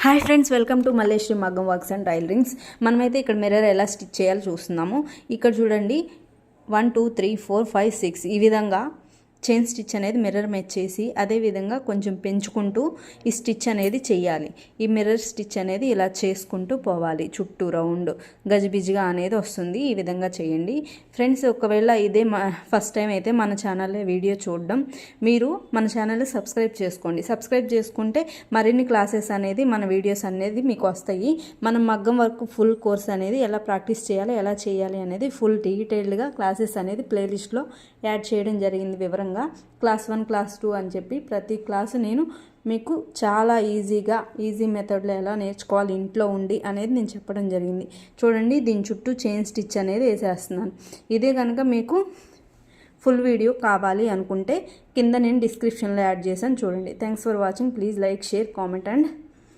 Hi friends, welcome to Malleswari మగ్గం works and tailorings. మనమైతే ఇక్కడ మిర్రర్ ఎలా స్టిచ్ చేయాలో చూస్తున్నాము. ఇక్కడ చూడండి 1 2 3 4 5 6 ఈ విధంగా చైన్ స్టిచ్ అనేది మిర్రర్ మ్యాచ్ చేసి అదేవిధంగా కొంచెం పెంచుకుంటూ ఈ స్టిచ్ అనేది చేయాలి. ఈ మిర్రర్ స్టిచ్ అనేది ఇలా చేసుకుంటూ పోవాలి. చుట్టూ రౌండ్ గజిబిజిగా అనేది వస్తుంది. ఈ విధంగా చేయండి ఫ్రెండ్స్. ఒకవేళ ఇదే ఫస్ట్ టైం అయితే మన ఛానల్లో వీడియో చూడడం, మీరు మన ఛానల్ సబ్స్క్రైబ్ చేసుకోండి. సబ్స్క్రైబ్ చేసుకుంటే మరిన్ని క్లాసెస్ అనేది మన వీడియోస్ అనేది మీకు వస్తాయి. మనం మగ్గం వర్క్ ఫుల్ కోర్స్ అనేది ఎలా ప్రాక్టీస్ చేయాలి, ఎలా చేయాలి అనేది ఫుల్ డీటెయిల్డ్గా క్లాసెస్ అనేది ప్లేలిస్ట్లో యాడ్ చేయడం జరిగింది. వివరంగా క్లాస్ 1 క్లాస్ 2 అని చెప్పి ప్రతి క్లాసు నేను మీకు చాలా ఈజీ మెథడ్లో ఎలా నేర్చుకోవాలి ఇంట్లో ఉండి అనేది నేను చెప్పడం జరిగింది. చూడండి, దీని చుట్టూ చైన్ స్టిచ్ అనేది వేసేస్తున్నాను. ఇదే కనుక మీకు ఫుల్ వీడియో కావాలి అనుకుంటే కింద నేను డిస్క్రిప్షన్లో యాడ్ చేశాను, చూడండి. Thanks for watching. Please like, share, comment and